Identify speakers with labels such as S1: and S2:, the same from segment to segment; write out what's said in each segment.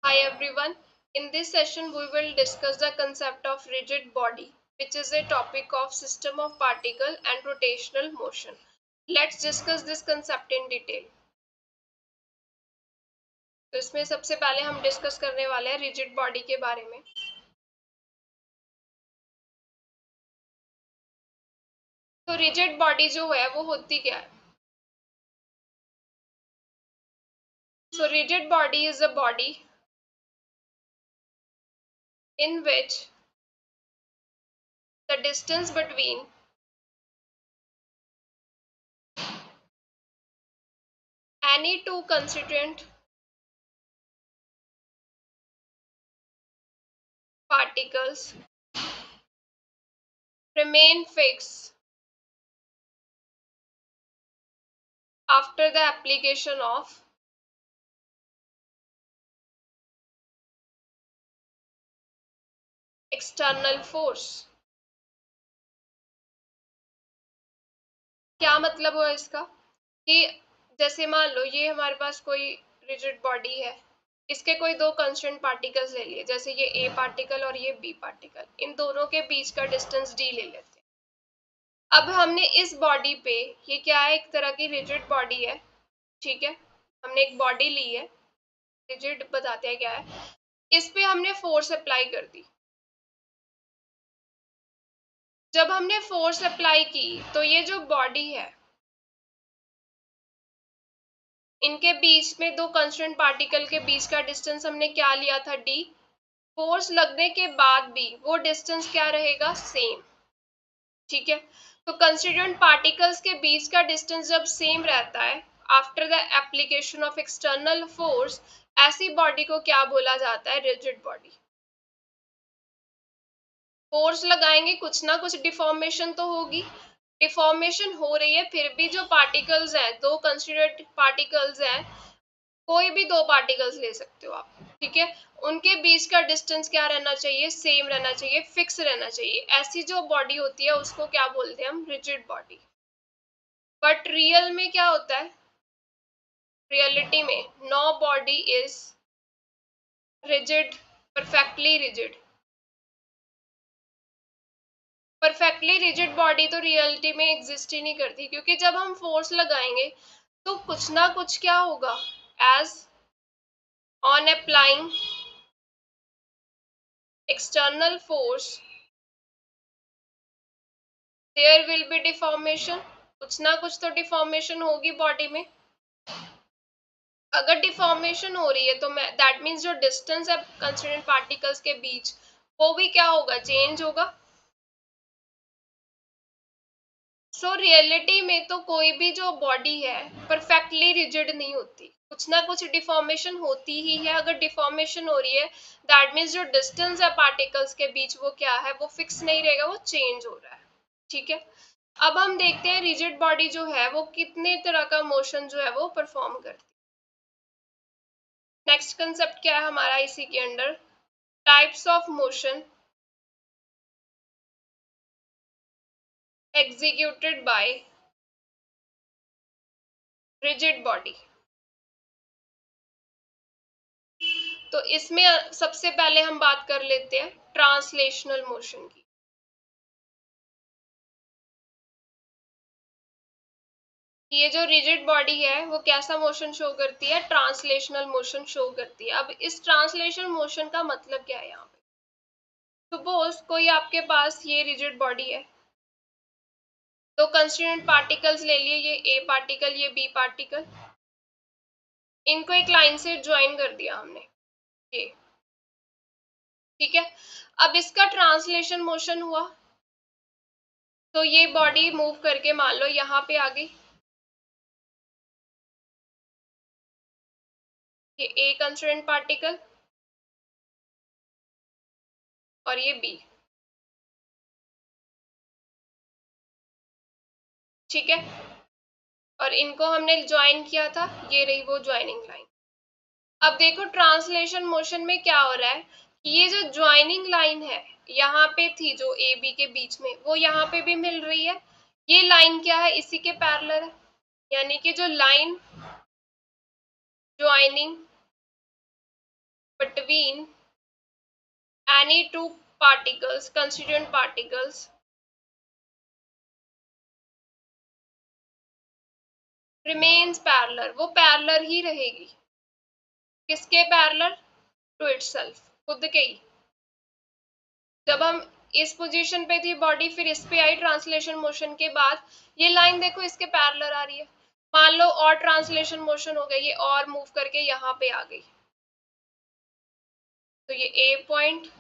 S1: Hi everyone. In this session, we will discuss the concept of rigid body, which is a topic of system of particle and rotational motion. Let's discuss this concept in detail. तो इसमें सबसे पहले हम discuss करने वाले हैं rigid body के बारे में. तो रिजिड बॉडी जो है वो होती क्या है? So rigid body is a body in which the distance between any two constituent particles remain fixed after the application of external force. क्या मतलब हुआ इसका कि जैसे मान लो ये हमारे पास कोई रिजिड बॉडी है, इसके कोई दो कांस्टेंट पार्टिकल्स ले लिए, जैसे ये ए पार्टिकल और ये बी पार्टिकल. इन दोनों के बीच का डिस्टेंस डी ले लेते हैं. अब हमने इस बॉडी पे, ये क्या है, एक तरह की रिजिड बॉडी है, ठीक है. हमने एक बॉडी ली है, रिजिड बताते हैं क्या है. इस पे हमने फोर्स अप्लाई कर दी. जब हमने फोर्स अप्लाई की तो ये जो बॉडी है, इनके बीच में दो कांस्टेंट पार्टिकल के बीच का डिस्टेंस हमने क्या लिया था, डी. फोर्स लगने के बाद भी वो डिस्टेंस क्या रहेगा, सेम. ठीक है. तो कंस्टिट्यूएंट पार्टिकल्स के बीच का डिस्टेंस जब सेम रहता है after the application of external force, ऐसी बॉडी को क्या बोला जाता है, रिजिड बॉडी. फोर्स लगाएंगे, कुछ ना कुछ डिफॉर्मेशन तो होगी. डिफॉर्मेशन हो रही है, फिर भी जो पार्टिकल्स हैं, दो कंस्टिट्यूएंट पार्टिकल्स हैं, कोई भी दो पार्टिकल्स ले सकते हो आप, ठीक है. उनके बीच का डिस्टेंस क्या रहना चाहिए, सेम रहना चाहिए, फिक्स रहना चाहिए. ऐसी जो बॉडी होती है उसको क्या बोलते हैं हम, रिजिड बॉडी. बट रियल में क्या होता है, रियलिटी में no body is rigid, perfectly rigid. Perfectly rigid body तो रियलिटी में एग्जिस्ट ही नहीं करती, क्योंकि जब हम फोर्स लगाएंगे तो कुछ ना कुछ क्या होगा, as on applying external force there will be deformation. कुछ ना कुछ तो डिफॉर्मेशन होगी बॉडी में. अगर डिफॉर्मेशन हो रही है तो दैट मीन्स जो डिस्टेंस है कंस्टिट्यूएंट पार्टिकल्स के बीच, वो भी क्या होगा, चेंज होगा. सो रियलिटी में तो कोई भी जो बॉडी है परफेक्टली रिजिड नहीं होती, कुछ ना कुछ डिफॉर्मेशन होती ही है. अगर डिफॉर्मेशन हो रही है दैट मीन्स जो डिस्टेंस है पार्टिकल्स के बीच वो क्या है, वो फिक्स नहीं रहेगा, वो चेंज हो रहा है. ठीक है. अब हम देखते हैं रिजिड बॉडी जो है वो कितने तरह का मोशन जो है वो परफॉर्म करती है. नेक्स्ट कंसेप्ट क्या है हमारा इसी के under, types of motion executed by rigid body. तो इसमें सबसे पहले हम बात कर लेते हैं ट्रांसलेशनल मोशन की. ये जो रिजिड बॉडी है वो कैसा मोशन शो करती है, ट्रांसलेशनल मोशन शो करती है. अब इस ट्रांसलेशनल मोशन का मतलब क्या है यहाँ पे. सपोज कोई आपके पास ये रिजिड बॉडी है, तो कंस्टिट्यूएंट पार्टिकल्स ले लिए, ये ए पार्टिकल, ये बी पार्टिकल. इनको एक लाइन से ज्वाइन कर दिया हमने, ये ठीक है. अब इसका ट्रांसलेशन मोशन हुआ, तो ये बॉडी मूव करके मान लो यहाँ पे आ गई. ये ए कंस्टिट्यूएंट पार्टिकल और ये बी, ठीक है. और इनको हमने ज्वाइन किया था, ये रही वो ज्वाइनिंग लाइन. अब देखो ट्रांसलेशन मोशन में क्या हो रहा है कि ये जो ज्वाइनिंग लाइन है यहाँ पे थी, जो ए बी के बीच में, वो यहाँ पे भी मिल रही है. ये लाइन क्या है, इसी के पैरेलल है. यानी कि जो line joining between between any two particles, constituent particles, remains parallel, वो पैरेलल ही रहेगी। किसके पैरेलल? टू इटसेल्फ, खुद के ही। जब हम इस पोजीशन पे थी बॉडी, फिर इस पे आई ट्रांसलेशन मोशन के बाद, ये लाइन देखो इसके पैरेलल आ रही है। मान लो और ट्रांसलेशन मोशन हो गई, ये और मूव करके यहाँ पे आ गई, तो ये ए पॉइंट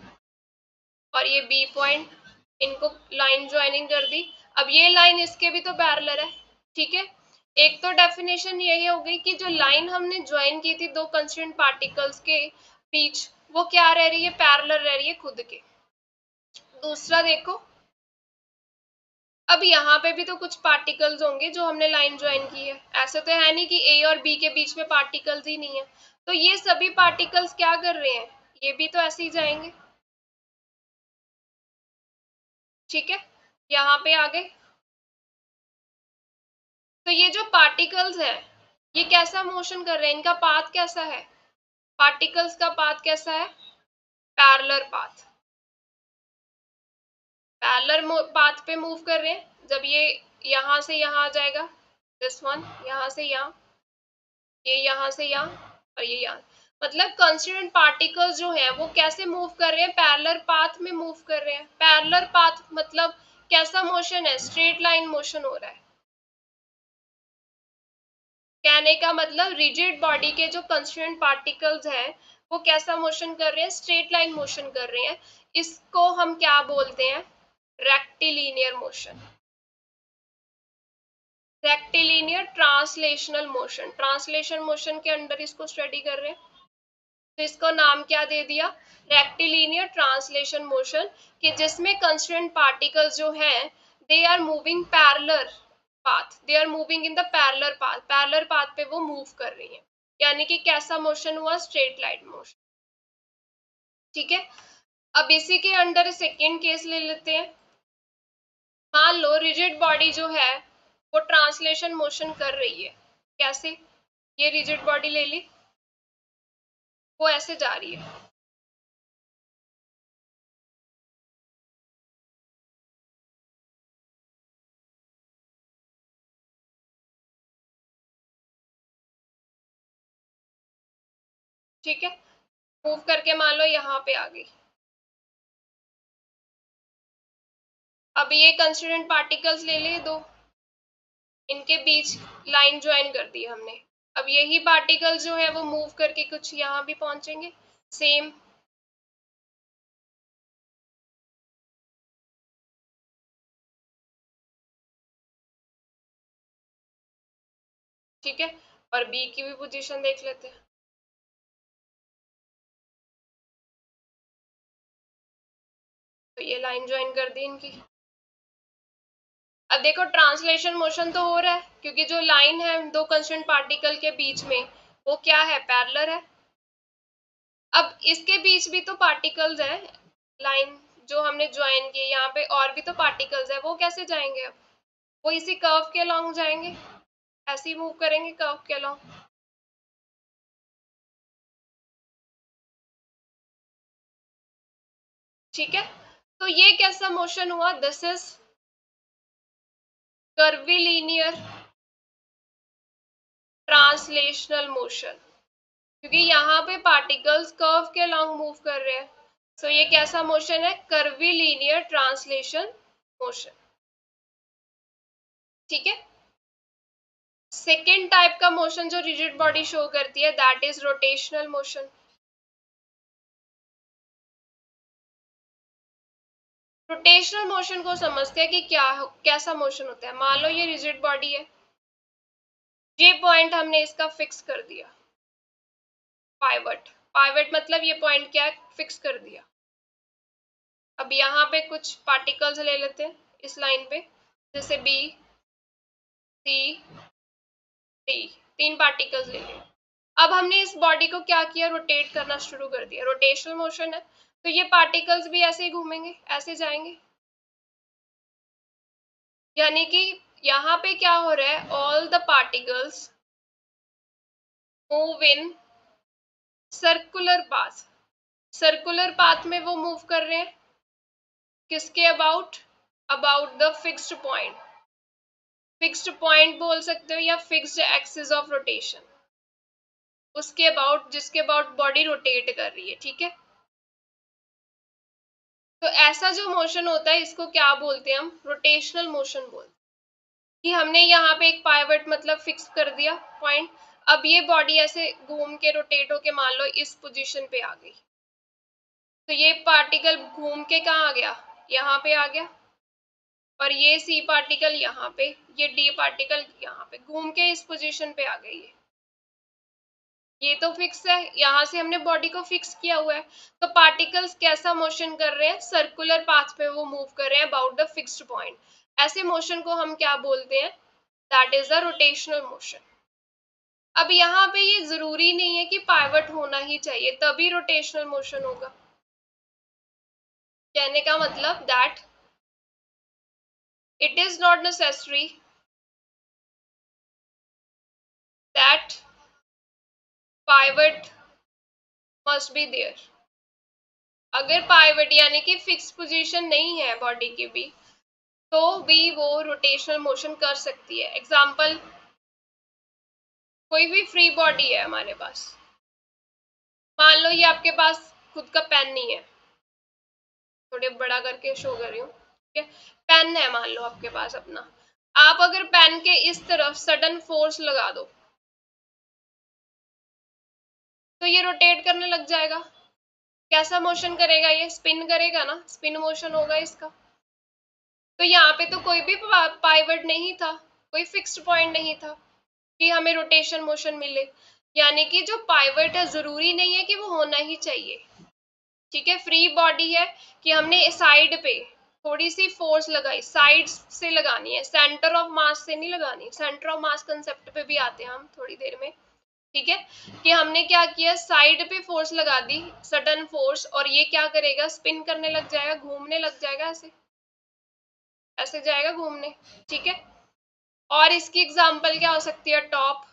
S1: और ये बी पॉइंट, इनको लाइन ज्वाइनिंग कर दी। अब ये लाइन इसके भी तो पैरेलल है, ठीक है। एक तो डेफिनेशन यही हो गई कि जो लाइन हमने ज्वाइन की थी दो कंस्टिट्यूएंट पार्टिकल्स के बीच, वो क्या रह रही है? पैरेलल रह रही है खुद के। दूसरा देखो, अब यहाँ पे भी तो कुछ पार्टिकल्स होंगे जो हमने लाइन ज्वाइन की है, ऐसे तो है नहीं कि ए और बी के बीच में पार्टिकल्स ही नहीं है। तो ये सभी पार्टिकल्स क्या कर रहे हैं? ये भी तो ऐसे ही जाएंगे, ठीक है। यहाँ पे आ गए, तो ये जो पार्टिकल्स है ये कैसा मोशन कर रहे हैं? इनका पाथ कैसा है? पार्टिकल्स का पाथ कैसा है? Parallel path. पैरेलल पाथ पे मूव कर रहे हैं। जब ये यहाँ से यहाँ आ जाएगा, दिस वन यहाँ से यहाँ, ये यहाँ से यहाँ और ये यहाँ, मतलब कंस्टिट्यूएंट पार्टिकल्स जो हैं वो कैसे मूव कर रहे हैं? पैरेलल पाथ में मूव कर रहे हैं। पैरेलल पाथ मतलब कैसा मोशन है? स्ट्रेट लाइन मोशन हो रहा है। कहने का मतलब रिजिड बॉडी के जो कंस्टिट्यूएंट पार्टिकल्स हैं वो कैसा मोशन कर रहे हैं? स्ट्रेट लाइन मोशन कर रहे हैं। इसको हम क्या बोलते हैं? Rectilinear motion. Rectilinear translational motion, translation motion के अंडर इसको स्टडी कर रहे हैं, तो इसको नाम क्या दे दिया? रेक्टिलिनियर ट्रांसलेशन मोशन, कि जिसमें कंस्टिट्यूएंट पार्टिकल्स जो हैं they are moving parallel path, they are moving in the parallel path, parallel path पे वो मूव कर रही हैं। यानी कि कैसा मोशन हुआ? स्ट्रेट लाइन मोशन, ठीक है। अब इसी के अंडर सेकेंड केस ले लेते हैं। मान लो रिजिड बॉडी जो है वो ट्रांसलेशन मोशन कर रही है। कैसे? ये रिजिड बॉडी ले ली, वो ऐसे जा रही है, ठीक है। मूव करके मान लो यहाँ पे आ गई। अब ये कंस्टिट्यूएंट पार्टिकल्स ले लिए दो, इनके बीच लाइन ज्वाइन कर दी हमने। अब यही पार्टिकल्स जो है वो मूव करके कुछ यहाँ भी पहुंचेंगे, सेम, ठीक है। और बी की भी पोजीशन देख लेते हैं। तो ये लाइन ज्वाइन कर दी इनकी। अब देखो ट्रांसलेशन मोशन तो हो रहा है, क्योंकि जो लाइन है दो कंस्टिट्यूएंट पार्टिकल के बीच में वो क्या है? पैरेलल है। अब इसके बीच भी तो पार्टिकल्स हैं, लाइन जो हमने ज्वाइन की, यहाँ पे और भी तो पार्टिकल्स है, वो कैसे जाएंगे? अब वो इसी कर्व के अलोंग जाएंगे, ऐसे ही मूव करेंगे कर्व के अलोंग, ठीक है। तो ये कैसा मोशन हुआ? दिस इज कर्विलीनियर ट्रांसलेशनल मोशन, क्योंकि यहाँ पे पार्टिकल्स कर्व के अलोंग मूव कर रहे हैं। सो ये कैसा मोशन है? कर्विलीनियर ट्रांसलेशन मोशन, ठीक है। सेकेंड टाइप का मोशन जो रिजिड बॉडी शो करती है that is rotational motion. Rotational motion को समझते हैं कि कैसा मोशन होता है। मान लो ये रिजिड बॉडी है, ये पॉइंट हमने इसका फिक्स कर दिया, पाइवट, पाइवट मतलब ये पॉइंट क्या है? फिक्स कर दिया। अब यहाँ पे कुछ पार्टिकल्स ले लेते हैं इस लाइन पे, जैसे बी, सी, डी, तीन पार्टिकल्स ले लिए। अब हमने इस बॉडी को क्या किया? रोटेट करना शुरू कर दिया, रोटेशनल मोशन है, तो ये पार्टिकल्स भी ऐसे ही घूमेंगे, ऐसे जाएंगे। यानी कि यहाँ पे क्या हो रहा है? All the particles move in circular path, circular path में वो मूव कर रहे हैं किसके about, about the fixed point, fixed point बोल सकते हो या फिक्स्ड एक्सिस ऑफ रोटेशन, उसके अबाउट, जिसके अबाउट बॉडी रोटेट कर रही है, ठीक है। तो ऐसा जो मोशन होता है इसको क्या बोलते हैं हम, रोटेशनल मोशन बोलते हैं। कि हमने यहाँ पे एक पाइवट मतलब फिक्स कर दिया पॉइंट, अब ये बॉडी ऐसे घूम के रोटेट होके मान लो इस पोजीशन पे आ गई, तो ये पार्टिकल घूम के कहाँ आ गया, यहाँ पे आ गया, और ये सी पार्टिकल यहाँ पे, ये डी पार्टिकल यहाँ पे, घूम के इस पोजीशन पे आ गई है। ये तो फिक्स है, यहाँ से हमने बॉडी को फिक्स किया हुआ है। तो पार्टिकल्स कैसा मोशन कर रहे हैं, सर्कुलर पाथ पे वो मूव कर रहे हैं अबाउट द फिक्स्ड पॉइंट। ऐसे मोशन को हम क्या बोलते हैं, that is the rotational motion. अब यहाँ पे ये जरूरी नहीं है कि पाइवट होना ही चाहिए तभी रोटेशनल मोशन होगा। कहने का मतलब that it is not necessary that pivot must be there. अगर पाइवट यानी कि फिक्स पोजीशन नहीं है बॉडी की भी, तो भी वो रोटेशनल मोशन कर सकती है। एग्जाम्पल, कोई भी फ्री बॉडी है हमारे पास, मान लो ये आपके पास खुद का पेन नहीं है, थोड़े बड़ा करके शो कर रही हूँ, ठीक है, पेन है मान लो आपके पास अपना, आप अगर पेन के इस तरफ सडन फोर्स लगा दो तो ये रोटेट करने लग जाएगा। कैसा मोशन करेगा, ये स्पिन करेगा ना, स्पिन मोशन होगा इसका। तो यहाँ पे तो कोई भी पाइवट नहीं था, कोई फिक्स्ड पॉइंट नहीं था कि हमें रोटेशन मोशन मिले। यानी कि जो पाइवट है जरूरी नहीं है कि वो होना ही चाहिए, ठीक है। फ्री बॉडी है कि हमने साइड पे थोड़ी सी फोर्स लगाई, साइड से लगानी है, सेंटर ऑफ मास से नहीं लगानी। सेंटर ऑफ मास कंसेप्ट पे भी आते हैं हम थोड़ी देर में, ठीक है। कि हमने क्या किया, साइड पे फोर्स लगा दी, सडन फोर्स, और ये क्या करेगा, स्पिन करने लग जाएगा, घूमने लग जाएगा, ऐसे ऐसे जाएगा घूमने, ठीक है। और इसकी एग्जांपल क्या हो सकती है, टॉप।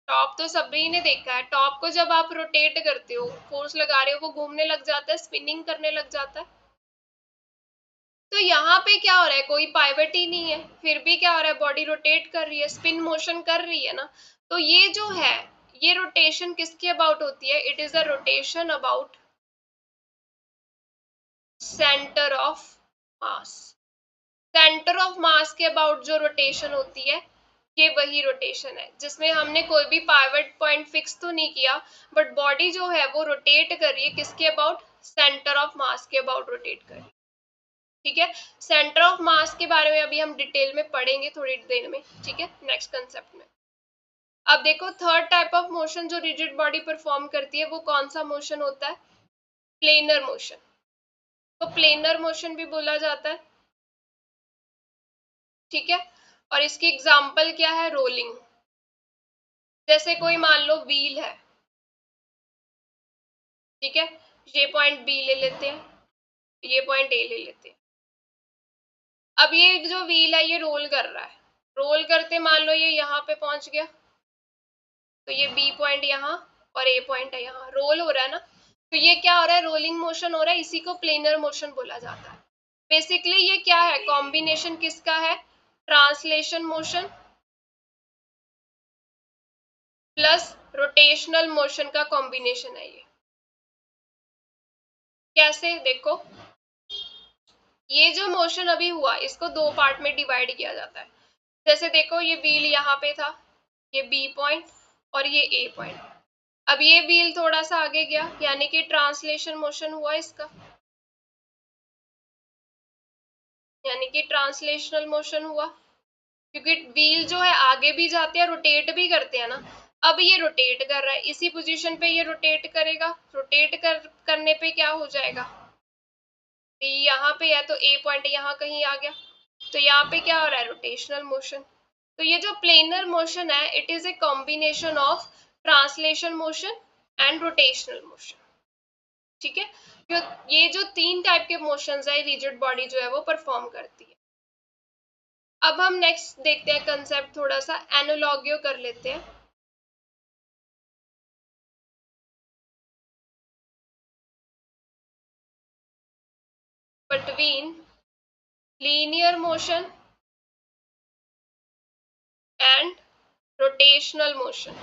S1: टॉप तो सभी ने देखा है, टॉप को जब आप रोटेट करते हो, फोर्स लगा रहे हो, वो घूमने लग जाता है, स्पिनिंग करने लग जाता है। तो यहाँ पे क्या हो रहा है, कोई पाइवट ही नहीं है, फिर भी क्या हो रहा है, बॉडी रोटेट कर रही है, स्पिन मोशन कर रही है ना। तो ये जो है, ये रोटेशन किसके अबाउट होती है, it is a rotation about centre of mass. Centre of mass के अबाउट जो रोटेशन होती है, ये वही रोटेशन है जिसमें हमने कोई भी पाइवट पॉइंट फिक्स तो नहीं किया, बट बॉडी जो है वो रोटेट कर रही है किसके अबाउट, सेंटर ऑफ मास के अबाउट रोटेट कर रही है, ठीक है। सेंटर ऑफ मास के बारे में अभी हम डिटेल में पढ़ेंगे थोड़ी देर में, ठीक है, नेक्स्ट कंसेप्ट में। अब देखो, थर्ड टाइप ऑफ मोशन जो रिजिड बॉडी परफॉर्म करती है वो कौन सा मोशन होता है, प्लेनर मोशन। तो प्लेनर मोशन भी बोला जाता है, ठीक है। और इसकी एग्जाम्पल क्या है, रोलिंग। जैसे कोई मान लो व्हील है, ठीक है, ये पॉइंट बी ले लेते हैं, ये पॉइंट ए ले लेते हैं। अब ये जो व्हील है ये रोल कर रहा है, रोल करते मान लो ये यहाँ पे पहुंच गया, तो ये बी पॉइंट यहाँ और ए पॉइंट है यहाँ, रोल हो रहा है ना। तो ये क्या हो रहा है, रोलिंग मोशन हो रहा है, इसी को प्लेनर मोशन बोला जाता है। बेसिकली ये क्या है, कॉम्बिनेशन किसका है, translation motion plus rotational motion का कॉम्बिनेशन है ये। कैसे, देखो, ये जो मोशन अभी हुआ इसको दो पार्ट में डिवाइड किया जाता है। जैसे देखो, ये व्हील यहाँ पे था, ये बी पॉइंट और ये ए पॉइंट। अब ये व्हील थोड़ा सा आगे गया, यानी कि ट्रांसलेशन मोशन हुआ इसका, यानी कि ट्रांसलेशनल मोशन हुआ, क्योंकि व्हील जो है आगे भी जाते हैं, रोटेट भी करते हैं ना। अब ये रोटेट कर रहा है, इसी पोजीशन पे ये रोटेट करेगा, रोटेट करने पे क्या हो जाएगा, यहाँ पे है तो ए पॉइंट यहाँ कहीं आ गया, तो यहाँ पे क्या हो रहा है, रोटेशनल मोशन। तो ये जो प्लेनर मोशन है, it is a combination of translation motion and rotational motion, ठीक है। ये जो तीन टाइप के मोशंस है रिजिड बॉडी जो है वो परफॉर्म करती है। अब हम नेक्स्ट देखते हैं कंसेप्ट, थोड़ा सा एनालॉगियो कर लेते हैं। between linear motion and rotational motion.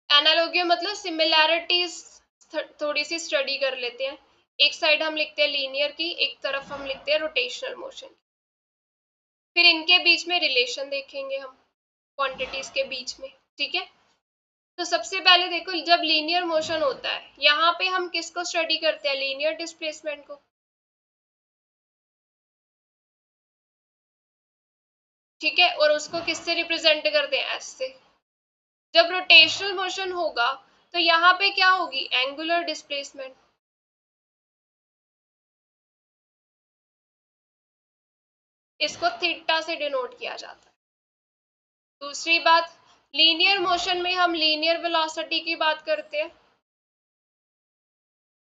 S1: Analogy मतलब सिमिलैरिटीज थोड़ी सी स्टडी कर लेते हैं। एक साइड हम लिखते हैं लीनियर की, एक तरफ हम लिखते हैं रोटेशनल मोशन। फिर इनके बीच में रिलेशन देखेंगे हम क्वांटिटीज के बीच में, ठीक है। तो सबसे पहले देखो, जब लीनियर मोशन होता है यहाँ पे हम किसको स्टडी करते हैं, लीनियर डिस्प्लेसमेंट को, ठीक है। और उसको किससे रिप्रेजेंट करते हैं, एस से। जब रोटेशनल मोशन होगा तो यहाँ पे क्या होगी, एंगुलर डिस्प्लेसमेंट। इसको थीटा से डिनोट किया जाता है। दूसरी बात, लीनियर मोशन में हम लीनियर वेलोसिटी की बात करते हैं,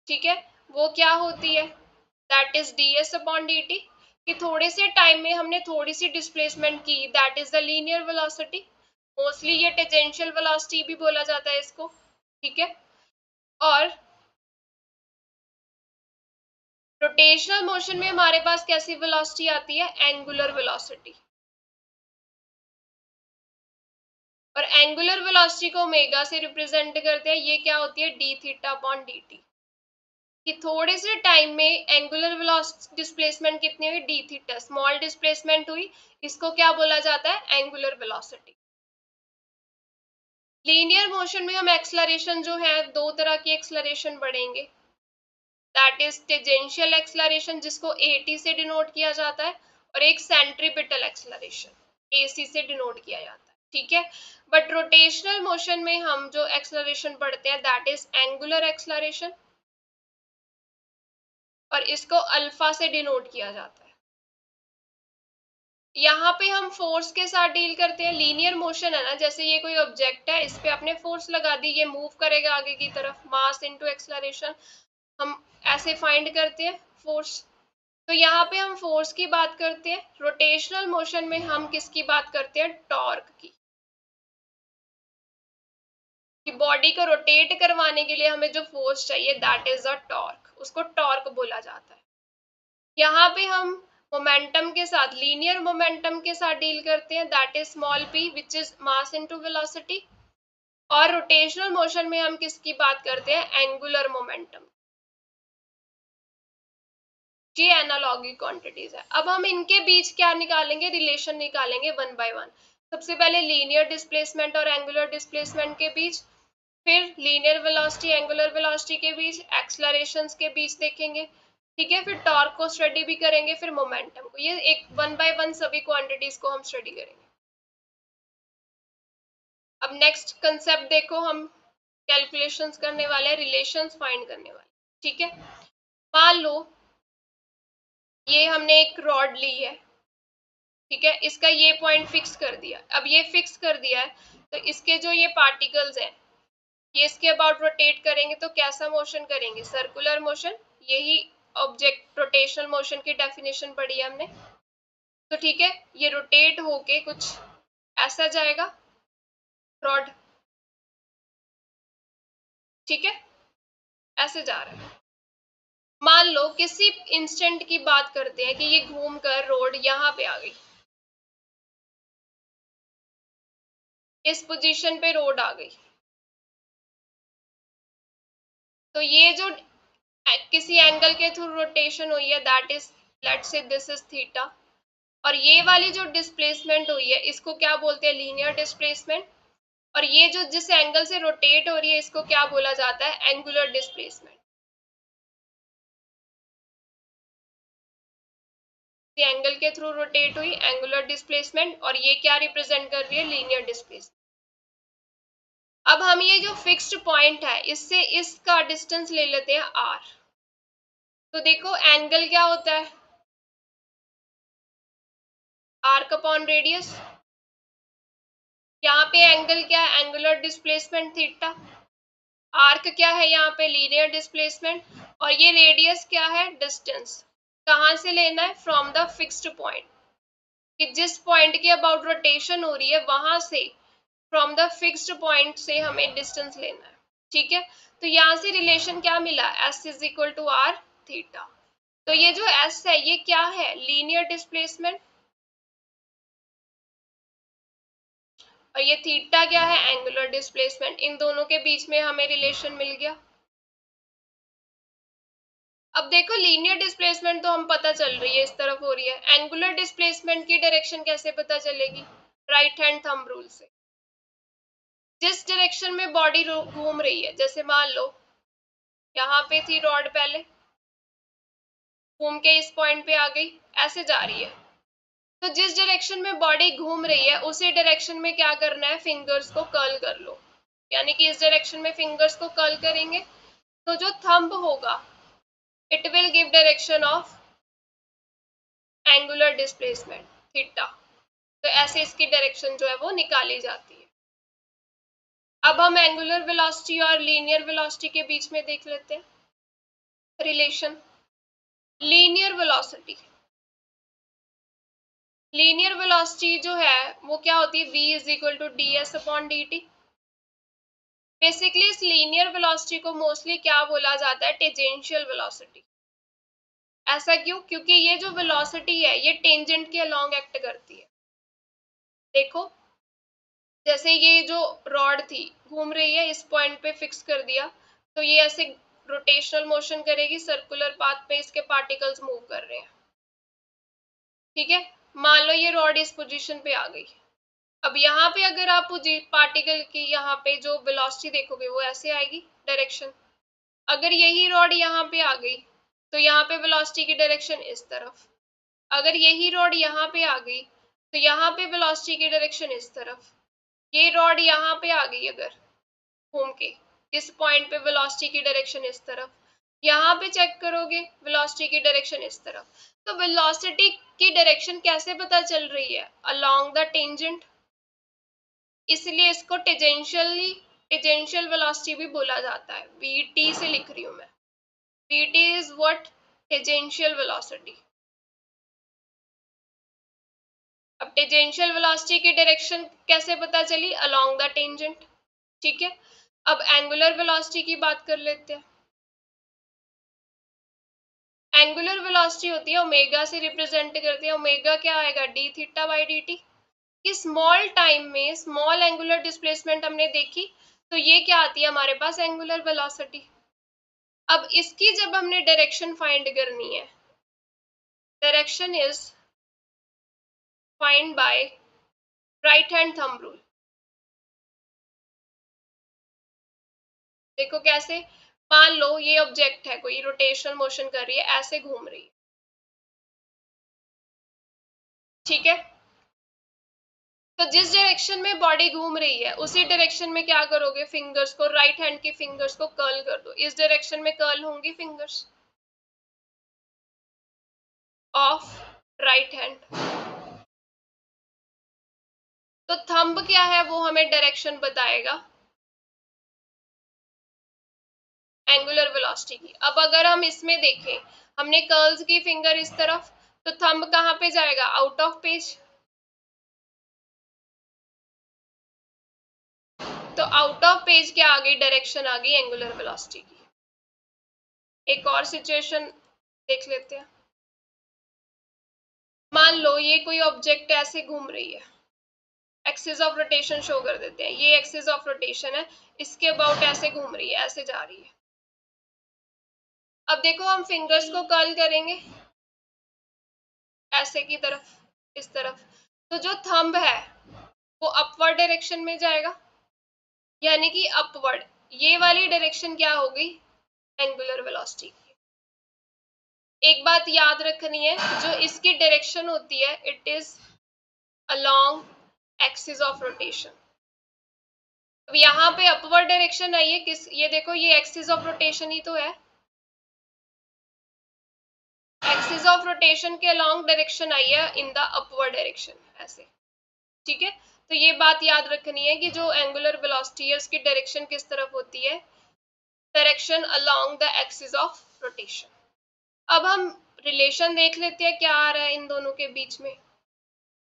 S1: ठीक है। वो क्या होती है, that is ds upon dt, कि थोड़े से टाइम में हमने थोड़ी सी डिस्प्लेसमेंट की, that is the linear velocity. Mostly ये टेंजेंशियल वेलोसिटी भी बोला जाता है इसको, ठीक है। और रोटेशनल मोशन में हमारे पास कैसी वेलोसिटी आती है, एंगुलर वेलोसिटी। और एंगुलर वेलोसिटी को ओमेगा से रिप्रेजेंट करते हैं, ये क्या होती है, D theta upon d T, कि थोड़े से टाइम में एंगुलर वेलोसिटी डिस्प्लेसमेंट कितनी हुई, डी थीटा, स्मॉल डिस्प्लेसमेंट हुई, इसको क्या बोला जाता है, एंगुलर वेलोसिटी। लीनियर मोशन में हम एक्सलरेशन जो है, दो तरह की एक्सलरेशन पढ़ेंगे, दैट इज टेंजेंशियल एक्सलरेशन जिसको at से डिनोट किया जाता है, और एक सेंट्रीपिटल एक्सलरेशन ac से डिनोट किया जाता है, ठीक है। बट रोटेशनल मोशन में हम जो एक्सलरेशन पढ़ते हैं दैट इज एंगुलर एक्सलरेशन, और इसको अल्फा से डिनोट किया जाता है। यहाँ पे हम फोर्स के साथ डील करते हैं। लीनियर मोशन है ना, जैसे ये कोई ऑब्जेक्ट है, इस पे आपने फोर्स लगा दी, ये मूव करेगा आगे की तरफ, मास इनटू एक्सलरेशन, हम ऐसे फाइंड करते हैं फोर्स। तो यहाँ पे हम फोर्स की बात करते हैं। रोटेशनल मोशन में हम किसकी बात करते हैं, टॉर्क की, कि बॉडी को रोटेट करवाने के लिए हमें जो फोर्स चाहिए दैट इज अ टॉर्क, उसको टॉर्क बोला जाता है। यहाँ पे हम मोमेंटम के साथ, लीनियर मोमेंटम के साथ डील करते हैं, that is small p which is mass into velocity. और रोटेशनल मोशन में हम किसकी बात करते हैं, एंगुलर मोमेंटम। ये एनालॉगी क्वांटिटीज है। अब हम इनके बीच क्या निकालेंगे, रिलेशन निकालेंगे वन बाय वन। सबसे पहले लीनियर डिस्प्लेसमेंट और एंगुलर डिस्प्लेसमेंट के बीच, फिर लीनियर वेलोसिटी एंगुलर वेलोसिटी के बीच, एक्सलरेशंस के बीच देखेंगे, ठीक है। फिर टॉर्क को स्टडी भी करेंगे, फिर मोमेंटम को, ये एक वन बाय वन सभी क्वांटिटीज को हम स्टडी करेंगे। अब नेक्स्ट कंसेप्ट देखो, हम कैलकुलेशंस करने वाले हैं, रिलेशंस फाइंड करने वाले, ठीक है। मान लो ये हमने एक रॉड ली है, ठीक है, इसका ये पॉइंट फिक्स कर दिया। अब ये फिक्स कर दिया है तो इसके जो ये पार्टिकल्स हैं, ये इसके अबाउट रोटेट करेंगे तो कैसा मोशन करेंगे, सर्कुलर मोशन। यही ऑब्जेक्ट रोटेशनल मोशन की डेफिनेशन पढ़ी है हमने, तो ठीक है। ये रोटेट होके कुछ ऐसा जाएगा रॉड, ठीक है, ऐसे जा रहा है। मान लो किसी इंस्टेंट की बात करते हैं कि ये घूमकर रोड यहाँ पे आ गई, इस पोजीशन पे रोड आ गई। तो ये जो किसी एंगल के थ्रू रोटेशन हुई है that is, let's say this is theta, और ये वाली जो डिस्प्लेसमेंट हुई है इसको क्या बोलते हैं, लीनियर डिस्प्लेसमेंट। और ये जो जिस एंगल से रोटेट हो रही है इसको क्या बोला जाता है, एंगुलर डिस्प्लेसमेंट। एंगल के थ्रू रोटेट हुई, एंगुलर डिस्प्लेसमेंट, और ये क्या रिप्रेजेंट कर रही है, लीनियर डिस्प्लेसमेंट। अब हम ये जो फिक्स्ड पॉइंट है इससे इसका डिस्टेंस ले लेते हैं r। तो देखो एंगल क्या होता है, आर्क अपॉन रेडियस। यहाँ पे एंगल क्या है, एंगुलर डिस्प्लेसमेंट थीटा। आर्क क्या है यहाँ पे, लीनियर डिस्प्लेसमेंट। और ये रेडियस क्या है, डिस्टेंस। कहाँ से लेना है, फ्रॉम द फिक्स्ड पॉइंट, कि जिस पॉइंट की अबाउट रोटेशन हो रही है वहां से, फ्रॉम द फिक्स्ड पॉइंट से हमें डिस्टेंस लेना है, ठीक है, तो यहाँ से रिलेशन क्या मिला, s is equal to r theta. तो ये जो एस है ये क्या है, लीनियर डिस्प्लेसमेंट, और ये थीटा क्या है, एंगुलर डिस्प्लेसमेंट। इन दोनों के बीच में हमें रिलेशन मिल गया। अब देखो लीनियर डिस्प्लेसमेंट तो हम पता चल रही है इस तरफ हो रही है, एंगुलर डिस्प्लेसमेंट की डायरेक्शन कैसे पता चलेगी, राइट हैंड थंब रूल से। जिस डायरेक्शन में बॉडी घूम रही है, जैसे मान लो यहाँ पे थी रॉड, पहले घूम के इस पॉइंट पे आ गई, ऐसे जा रही है, तो जिस डायरेक्शन में बॉडी घूम रही है उसी डायरेक्शन में क्या करना है, फिंगर्स को कर्ल कर लो। यानी कि इस डायरेक्शन में फिंगर्स को कर्ल करेंगे तो जो थंब होगा it will give direction of angular displacement theta. तो ऐसे इसकी डायरेक्शन जो है वो निकाली जाती है। अब हम एंगुलर वेलोसिटी और लीनियर वेलोसिटी के बीच में देख लेते हैं relation. Linear velocity, linear velocity जो है वो क्या होती है, v is equal to d s upon d t. Basically इस लीनियर वेलोसिटी को मोस्टली क्या बोला जाता है, टेंजेंशियल वेलोसिटी। ऐसा क्यों, क्योंकि ये जो वेलोसिटी है ये टेंजेंट के अलोंग एक्ट करती है। देखो जैसे ये जो रॉड थी घूम रही है, इस पॉइंट पे फिक्स कर दिया, तो ये ऐसे रोटेशनल मोशन करेगी, सर्कुलर पाथ पे इसके पार्टिकल्स मूव कर रहे हैं। ठीक है, मान लो ये रॉड इस पोजीशन पे आ गई। अब यहाँ पे अगर आप पार्टिकल की यहाँ पे जो वेलोसिटी देखोगे वो ऐसे आएगी डायरेक्शन। अगर यही रॉड यहाँ पे आ गई तो यहाँ पे वेलोसिटी की डायरेक्शन इस तरफ। अगर यही रॉड यहाँ पे आ गई तो यहाँ पे वेलोसिटी की डायरेक्शन इस तरफ। ये रॉड यहाँ पे आ गई अगर घूम के, इस पॉइंट पे वेलोसिटी की डायरेक्शन इस तरफ। यहाँ पे चेक करोगे वेलोसिटी की डायरेक्शन इस तरफ। तो वेलोसिटी की डायरेक्शन कैसे पता चल रही है, अलोंग द टेंजेंट, इसलिए इसको टेंजेंशियल वेलोसिटी भी बोला जाता है। vt से लिख रही हूं मैं, vt is what, tangential velocity. अब टेंजेंशियल वेलोसिटी की डायरेक्शन कैसे पता चली, अलोंग द टेंजेंट। ठीक है, अब एंगुलर वेलोसिटी की बात कर लेते हैं। एंगुलर वेलोसिटी होती है ओमेगा से रिप्रेजेंट करती है, ओमेगा क्या आएगा, D theta by D T. कि स्मॉल टाइम में स्मॉल एंगुलर डिस्प्लेसमेंट हमने देखी, तो ये क्या आती है हमारे पास, एंगुलर वेलोसिटी। अब इसकी जब हमने डायरेक्शन फाइंड करनी है, direction is find by right hand thumb rule. देखो कैसे, मान लो ये ऑब्जेक्ट है, कोई रोटेशनल मोशन कर रही है, ऐसे घूम रही है। ठीक है, तो जिस डायरेक्शन में बॉडी घूम रही है उसी डायरेक्शन में क्या करोगे, फिंगर्स को, राइट हैंड की फिंगर्स को कर्ल कर दो। इस डायरेक्शन में कर्ल होंगी फिंगर्स ऑफ राइट हैंड। तो थंब क्या है, वो हमें डायरेक्शन बताएगा एंगुलर वेलोसिटी की। अब अगर हम इसमें देखें, हमने कर्ल्स की फिंगर इस तरफ, तो थंब कहाँ पे जाएगा, आउट ऑफ पेज। तो आउट ऑफ पेज क्या आ गई, डायरेक्शन आ गई एंगुलर वेलोसिटी की। एक और सिचुएशन देख लेते हैं। मान लो ये कोई ऑब्जेक्ट ऐसे घूम रही है, एक्सिस ऑफ रोटेशन शो कर देते हैं, ये एक्सिस ऑफ रोटेशन है, इसके अबाउट ऐसे घूम रही है, ऐसे जा रही है। अब देखो हम फिंगर्स को कर्ल करेंगे ऐसे की तरफ, इस तरफ, तो जो थंब है वो अपवर्ड डायरेक्शन में जाएगा, यानी कि अपवर्ड। ये वाली डायरेक्शन क्या होगी, एंगुलर वेलोसिटी की। एक बात याद रखनी है, जो इसकी डायरेक्शन होती है it is along axis of rotation. अब यहाँ पे अपवर्ड डायरेक्शन आई है, किस, ये देखो ये एक्सिस ऑफ रोटेशन ही तो है, एक्सिस ऑफ रोटेशन के अलोंग डायरेक्शन आई है इन द अपवर्ड डायरेक्शन, ऐसे। ठीक है, तो ये बात याद रखनी है कि जो एंगुलर वेलोसिटी है उसकी डायरेक्शन किस तरफ होती है, direction along the axis of rotation. अब हम रिलेशन देख लेते हैं क्या आ रहा है इन दोनों के बीच में।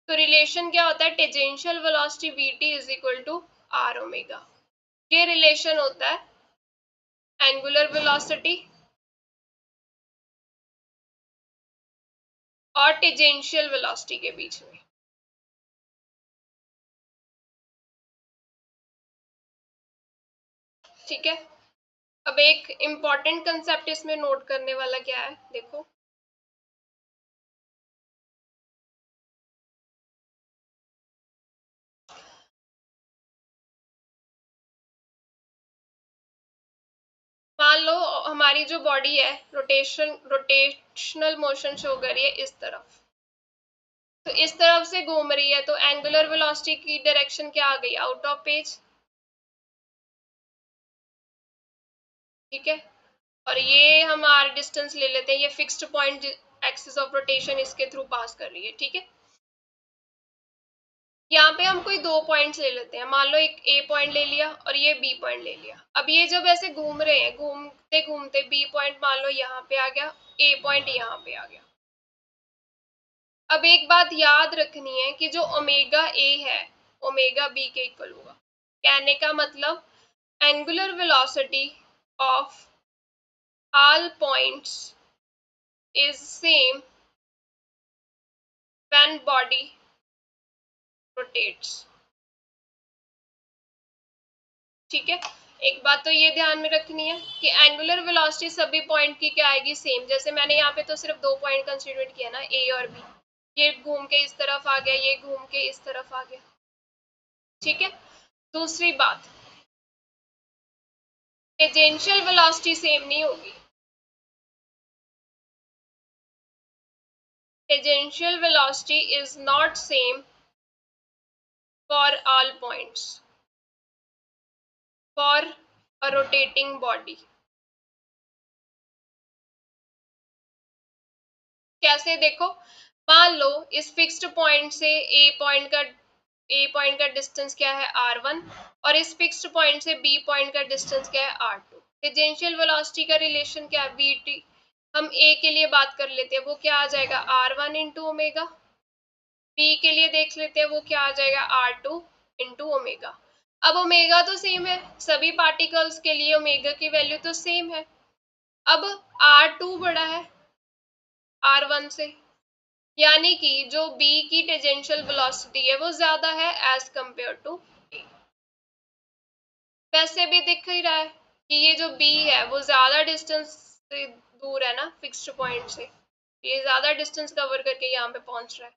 S1: तो रिलेशन क्या होता है, tangential velocity vt is equal to r omega. ये रिलेशन होता है एंगुलर वेलोसिटी और टेंजेंशियल वेलोसिटी के बीच में। ठीक है, अब एक इंपॉर्टेंट कंसेप्ट इसमें नोट करने वाला क्या है, देखो मान लो हमारी जो बॉडी है रोटेशनल मोशन शो कर रही है इस तरफ, तो इस तरफ से घूम रही है, तो एंगुलर वेलोसिटी की डायरेक्शन क्या आ गई, आउट ऑफ पेज। ठीक है, और ये हम आर डिस्टेंस ले लेते हैं, ये fixed point axis of rotation इसके थ्रू पास कर रही है। ठीक है, यहाँ पे हम कोई दो पॉइंट्स ले लेते हैं, मान लो एक ए पॉइंट ले लिया और ये बी पॉइंट ले लिया। अब ये जब ऐसे घूम रहे हैं, घूमते घूमते बी पॉइंट मान लो यहाँ पे आ गया, ए पॉइंट यहाँ पे आ गया। अब एक बात याद रखनी है कि जो ओमेगा ए है ओमेगा बी के इक्वल होगा। कहने का मतलब angular velocity of all points is same when body rotates. ठीक है, एक बात तो ये ध्यान में रखनी है कि एंगुलर वेलोसिटी सभी पॉइंट की क्या आएगी, सेम। जैसे मैंने यहाँ पे तो सिर्फ दो पॉइंट कंसीडर किया ना, ए और बी, ये घूम के इस तरफ आ गया, ये घूम के इस तरफ आ गया। ठीक है, दूसरी बात, टेंजेंशियल वेलोसिटी सेम नहीं होगी। Tangential velocity is not same for all points for a rotating body. कैसे, देखो मान लो इस फिक्स्ड पॉइंट से ए पॉइंट का डिस्टेंस क्या है r1, और इस फिक्स्ड पॉइंट से बी पॉइंट का डिस्टेंस क्या है r2। टेंजेंशियल वेलोसिटी का रिलेशन क्या है, vt। हम ए के लिए बात कर लेते हैं, वो क्या आ जाएगा r1 इंटू ओमेगा। बी के लिए देख लेते हैं, वो क्या आ जाएगा r2 इंटू ओमेगा। अब ओमेगा तो सेम है, सभी पार्टिकल्स के लिए ओमेगा की वैल्यू तो सेम है। अब r2 बड़ा है r1 से, यानी कि जो B की टेंजेंशियल वेलोसिटी है वो ज्यादा है एज कंपेयर टू A। वैसे भी दिख ही रहा है कि ये जो B है वो ज्यादा डिस्टेंस से दूर है ना फिक्स्ड पॉइंट से, ये ज्यादा डिस्टेंस कवर करके यहाँ पे पहुंच रहा है।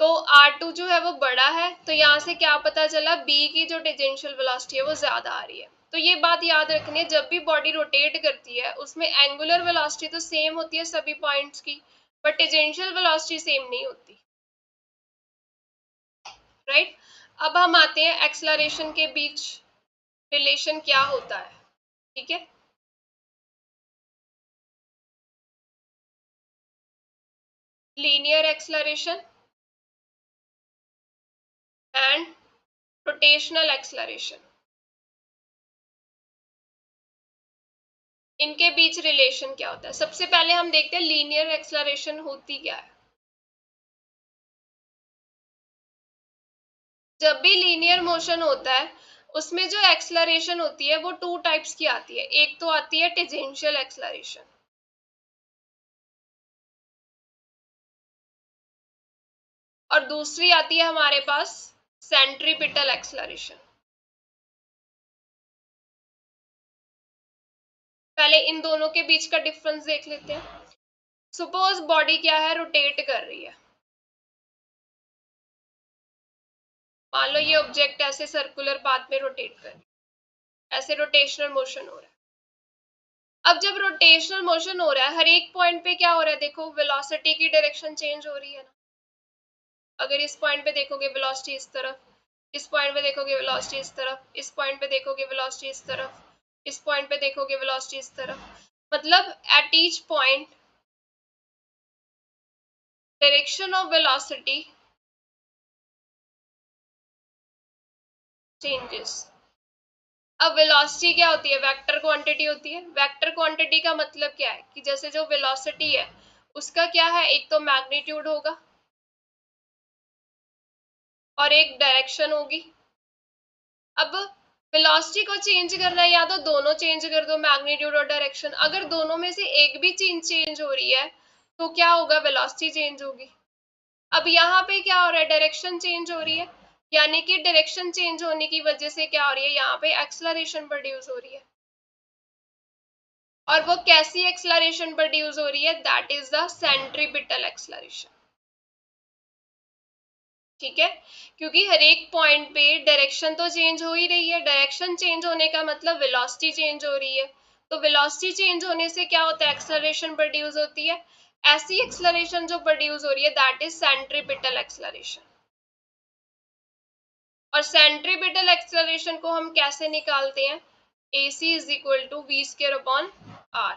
S1: तो R2 जो है वो बड़ा है, तो यहाँ से क्या पता चला, B की जो टेंजेंशियल वेलोसिटी है वो ज्यादा आ रही है। तो ये बात याद रखनी है, जब भी बॉडी रोटेट करती है उसमें एंगुलर वेलोसिटी तो सेम होती है सभी पॉइंट्स की, बट टेंजेंशियल वेलोसिटी सेम नहीं होती। राइट, अब हम आते हैं एक्सलरेशन के बीच रिलेशन क्या होता है। ठीक है, linear acceleration and rotational acceleration, इनके बीच रिलेशन क्या होता है। सबसे पहले हम देखते हैं लीनियर एक्सलरेशन होती क्या है। जब भी लीनियर मोशन होता है उसमें जो एक्सलरेशन होती है वो टू टाइप्स की आती है। एक तो आती है टेंजेंशियल एक्सलरेशन, और दूसरी आती है हमारे पास सेंट्रीपिटल एक्सलरेशन। पहले इन दोनों के बीच का डिफरेंस देख लेते हैं। सपोज बॉडी क्या है, रोटेट कर रही है। मान लो ये ऑब्जेक्ट ऐसे सर्कुलर पाथ में रोटेट कर, ऐसे रोटेशनल मोशन हो रहा है। अब जब रोटेशनल मोशन हो रहा है, हर एक पॉइंट पे क्या हो रहा है, देखो वेलोसिटी की डायरेक्शन चेंज हो रही है ना। अगर इस पॉइंट पे देखोगे वेलोसिटी इस तरफ, इस पॉइंट पे देखोगे वेलोसिटी इस तरफ, इस पॉइंट पे देखोगे वेलोसिटी इस तरफ, इस पॉइंट पे देखोगे वेलोसिटी इस तरफ। मतलब at each point direction of velocity changes. अब वेलोसिटी क्या होती है, वेक्टर क्वांटिटी होती है। वेक्टर क्वांटिटी का मतलब क्या है कि जैसे जो वेलोसिटी है उसका क्या है, एक तो मैग्नीट्यूड होगा और एक डायरेक्शन होगी। अब वेलोसिटी को चेंज करना है, या तो दोनों चेंज कर दो, मैग्नीट्यूड और डायरेक्शन। अगर दोनों में से एक भी चेंज हो रही है तो क्या होगा, वेलोसिटी चेंज होगी। अब यहाँ पे क्या हो रहा है, डायरेक्शन चेंज हो रही है, यानी कि डायरेक्शन चेंज होने की वजह से क्या हो रही है, यहाँ पे एक्सलरेशन प्रोड्यूस हो रही है। और वो कैसी एक्सलरेशन प्रोड्यूस हो रही है, that is the centripetal acceleration. ठीक है, क्योंकि हर एक पॉइंट पे डायरेक्शन तो चेंज हो ही रही है, डायरेक्शन चेंज होने का मतलब वेलोसिटी चेंज हो रही है। तो वेलोसिटी चेंज होने से क्या होता है, एक्सलरेशन प्रोड्यूस होती है। ऐसी एक्सलरेशन जो प्रोड्यूस हो रही है दैट इज सेंट्रीपिटल एक्सलरेशन। और सेंट्रीपिटल एक्सलरेशन को हम कैसे निकालते हैं, AC is equal to v square upon r.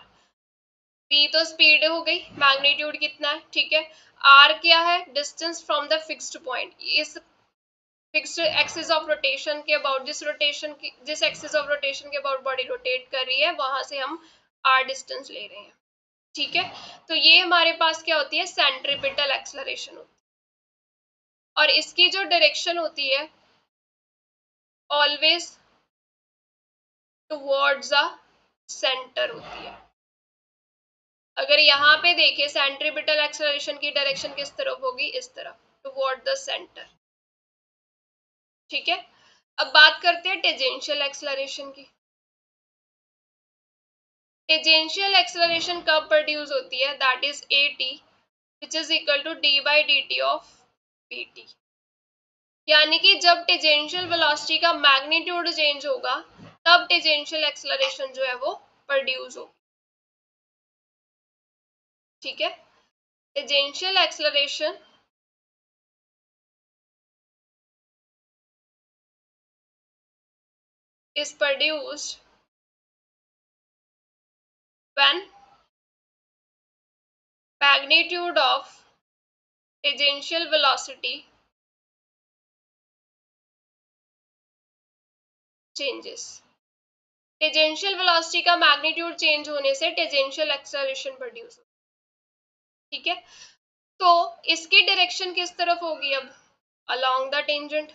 S1: v तो स्पीड हो गई, मैग्नीट्यूड कितना है, ठीक है। r क्या है, distance from the fixed point, इस फिक्स्ड एक्सिस ऑफ रोटेशन के अबाउट, जिस एक्सिस ऑफ रोटेशन के अबाउट बॉडी रोटेट कर रही है वहां से हम r डिस्टेंस ले रहे हैं। ठीक है, तो ये हमारे पास क्या होती है, सेंट्रीपिटल एक्सलरेशन होती है। और इसकी जो डायरेक्शन होती है ऑलवेज टुवर्ड्स द सेंटर होती है। अगर यहाँ पे देखें सेंट्रीपिटल एक्सलरेशन की डायरेक्शन किस तरफ होगी, इस तरफ, टुवर्ड द सेंटर। ठीक है, अब बात करते हैं टेंजेंशियल एक्सलरेशन की। टेंजेंशियल एक्सलरेशन कब प्रोड्यूस होती है, that is AT which is equal to d/dt of VT। यानी कि जब टेंजेंशियल वेलोसिटी का मैग्नीट्यूड चेंज होगा तब टेंजेंशियल एक्सलरेशन जो है वो प्रोड्यूस होगी। ठीक है, tangential acceleration is produced when magnitude of tangential velocity changes। Tangential velocity का मैग्नीट्यूड चेंज होने से टेंजेंशियल एक्सेलरेशन प्रोड्यूस होती है। ठीक है, तो इसकी डायरेक्शन किस तरफ होगी अब, अलोंग द टेंजेंट,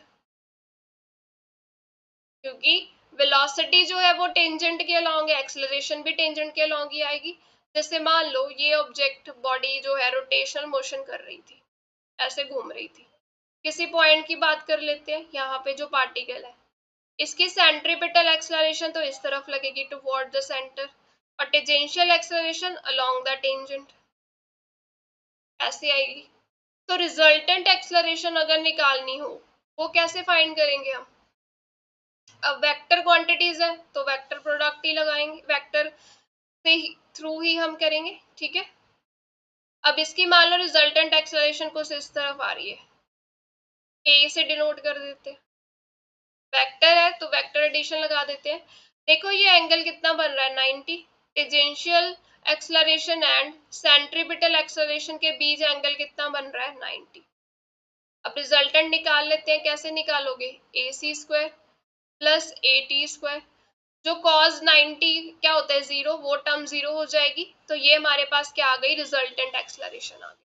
S1: क्योंकि वेलोसिटी जो है वो टेंजेंट के अलोंग है, एक्सेलरेशन भी टेंजेंट के अलोंग ही आएगी। जैसे मान लो ये ऑब्जेक्ट बॉडी जो है रोटेशनल मोशन कर रही थी, ऐसे घूम रही थी, किसी पॉइंट की बात कर लेते हैं, यहाँ पे जो पार्टिकल है इसकी सेंट्रीपिटल एक्सेलरेशन तो इस तरफ लगेगी टुवर्ड द सेंटर, और tangential acceleration along the tangent ऐसे आएगी। तो रिजल्टेंट एक्सेलरेशन अगर निकालनी हो वो कैसे फाइंड करेंगे हम, अब वेक्टर क्वांटिटीज है तो वेक्टर प्रोडक्ट ही लगाएंगे, वेक्टर से थ्रू ही हम करेंगे। ठीक है, अब इसकी मान लो रिजल्टेंट एक्सेलरेशन कुछ इस तरफ आ रही है, ए से डिनोट कर देते हैं, वेक्टर है तो वेक्टर एडिशन लगा देते हैं। देखो ये एंगल कितना बन रहा है, 90। Tangential acceleration and centripetal acceleration के बीच एंगल कितना बन रहा है, 90। अब रिजल्टेंट निकाल लेते हैं, कैसे निकालोगे, AC square plus AT square, जो cos 90 क्या होता है, जीरो, वो टर्म जीरो हो जाएगी। तो ये हमारे पास क्या आ गई, रिजल्टेंट एक्सेलरेशन आ गई।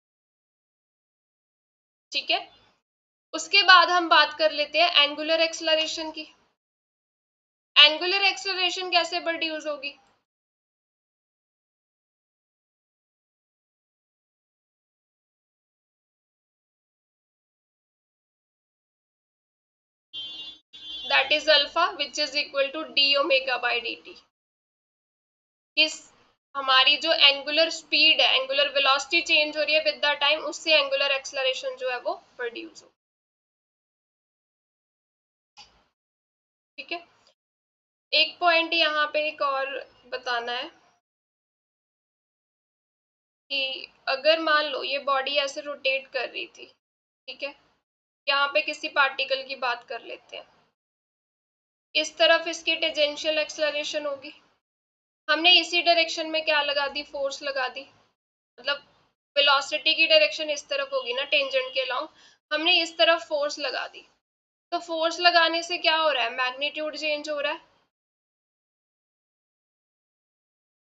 S1: ठीक है, उसके बाद हम बात कर लेते हैं एंगुलर एक्सेलरेशन की। एंगुलर एक्सेलरेशन कैसे प्रोड्यूस होगी, that is alpha which is equal to d omega by dt। किस, हमारी जो एंगुलर स्पीड है, एंगुलर वेलोसिटी चेंज हो रही है विद द टाइम, उससे एंगुलर एक्सेलरेशन जो है वो प्रोड्यूस हो। ठीक है, एक पॉइंट यहाँ पे एक और बताना है कि अगर मान लो ये बॉडी ऐसे रोटेट कर रही थी, ठीक है, यहाँ पे किसी पार्टिकल की बात कर लेते हैं, इस तरफ इसकी टेंजेंशियल एक्सेलरेशन होगी, हमने इसी डायरेक्शन में क्या लगा दी, फोर्स लगा दी, मतलब वेलोसिटी की डायरेक्शन इस तरफ होगी ना टेंजेंट के अलोंग, हमने इस तरफ फोर्स लगा दी। तो फोर्स लगाने से क्या हो रहा है, मैग्नीट्यूड चेंज हो रहा है,